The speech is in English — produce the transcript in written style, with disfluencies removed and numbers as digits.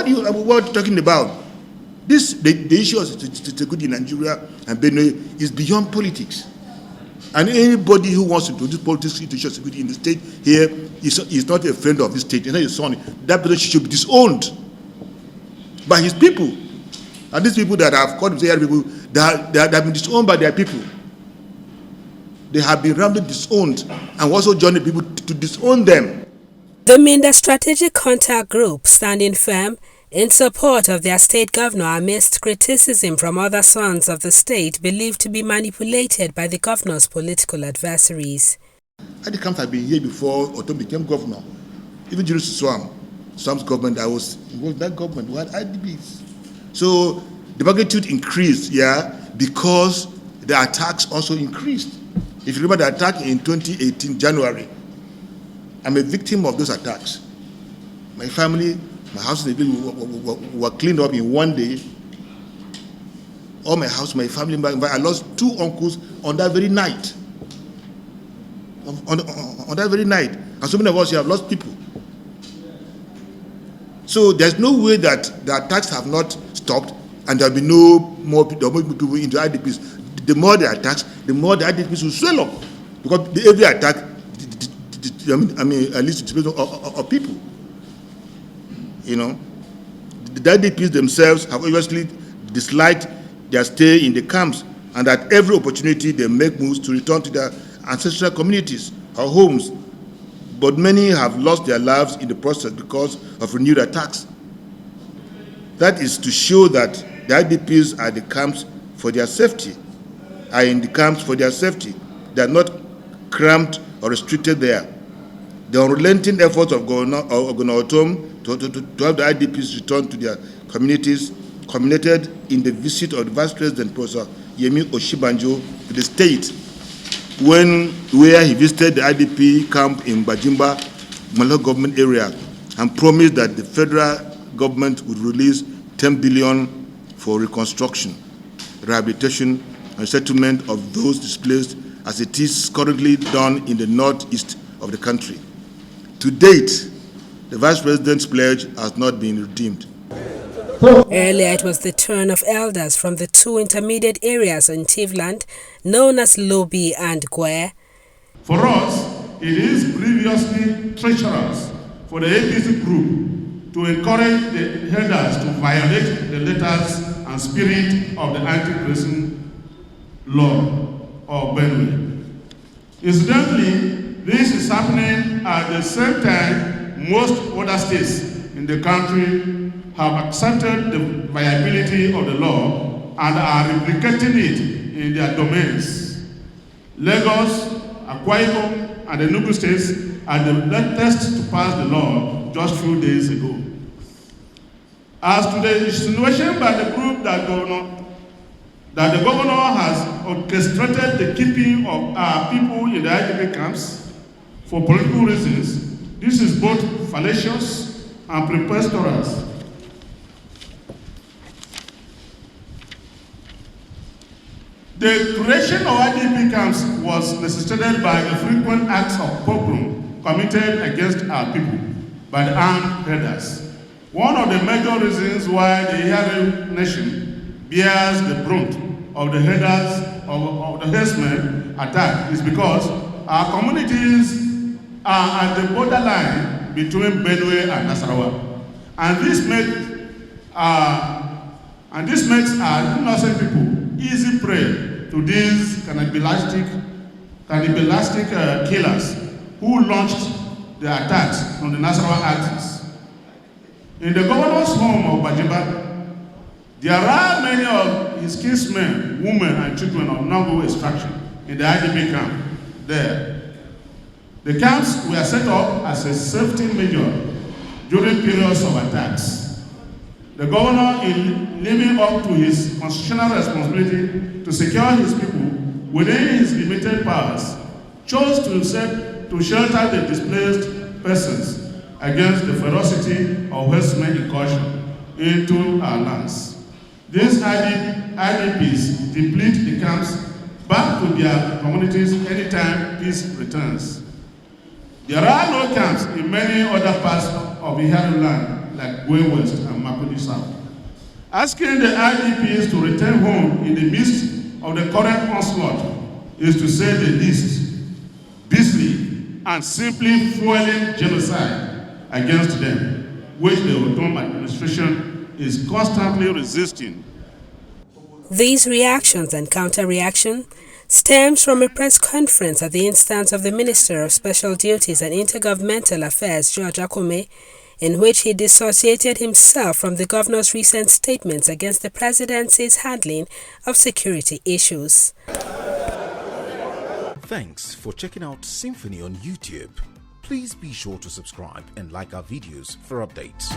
What are you talking about? The issue of security in Nigeria and Benue is beyond politics. And anybody who wants to introduce politics into security in the state here is not a friend of the state. He's not his son. That person should be disowned by his people. And these people that have called themselves people, they have been disowned by their people. They have been roundly disowned and also joined the people to disown them. The Minda Strategic Contact Group standing firm in support of their state governor amidst criticism from other sons of the state believed to be manipulated by the governor's political adversaries. IDPS had been here before Ortom became governor. Even during Swam's government, I was involved in that government. We had IDPS. So the magnitude increased, because the attacks also increased. If you remember the attack in 2018, January, I'm a victim of those attacks. My family, my house and the village were cleaned up in one day. All my house, my family, I lost 2 uncles on that very night. On that very night. And so many of us here have lost people. So there's no way that the attacks have not stopped and there'll be no more people into IDPs. The more the attacks, the more the IDPs will swell up. Because every attack, leads to displacement of people. You know, the IDPs themselves have obviously disliked their stay in the camps, and at every opportunity they make moves to return to their ancestral communities or homes. But many have lost their lives in the process because of renewed attacks. That is to show that the IDPs are the camps for their safety, are in the camps for their safety. They are not cramped or restricted there. The unrelenting efforts of Governor Ortom to have the IDPs return to their communities culminated in the visit of the Vice President, Professor Yemi Oshibanjo, to the state, where he visited the IDP camp in Bajimba, Malo government area, and promised that the federal government would release 10 billion for reconstruction, rehabilitation, and settlement of those displaced, as it is currently done in the northeast of the country. To date, the Vice President's pledge has not been redeemed. Earlier, it was the turn of elders from the 2 intermediate areas in Tivland, known as Lobi and Gwer. For us, it is previously treacherous for the APC group to encourage the headers to violate the letters and spirit of the anti-prison law of Benue. Incidentally, this is happening at the same time most other states in the country have accepted the viability of the law and are replicating it in their domains. Lagos, Akwa Ibom, and the Enugu states are the latest to pass the law just a few days ago. As to the insinuation by the group that the governor has orchestrated the keeping of our people in the IDP camps for political reasons, this is both fallacious and preposterous. The creation of IDP camps was necessitated by the frequent acts of pogrom committed against our people by the armed herders. One of the major reasons why the Ihari nation bears the brunt of the herders of the herdsmen attack is because our communities are at the borderline between Benue and Nasarawa, and this makes our innocent people easy prey to these cannibalistic killers who launched the attacks on the Nasarawa axis. In the governor's home of Bajimba, there are many of his kinsmen, women, and children of Nango extraction in the IDP camp there. The camps were set up as a safety measure during periods of attacks. The governor, in living up to his constitutional responsibility to secure his people within his limited powers, chose to shelter the displaced persons against the ferocity of herdsmen incursion into our lands. These IDPs deplete the camps back to their communities anytime peace returns. There are no camps in many other parts of Ihari land like Gwer West and Mapudi South. Asking the IDPS to return home in the midst of the current onslaught is, to say the least, beastly and simply fueling genocide against them, which the Ortom administration is constantly resisting. These reactions and counter-reaction stems from a press conference at the instance of the Minister of Special Duties and Intergovernmental Affairs, George Akumes, in which he dissociated himself from the governor's recent statements against the presidency's handling of security issues. Thanks for checking out SYMFONI on YouTube. Please be sure to subscribe and like our videos for updates.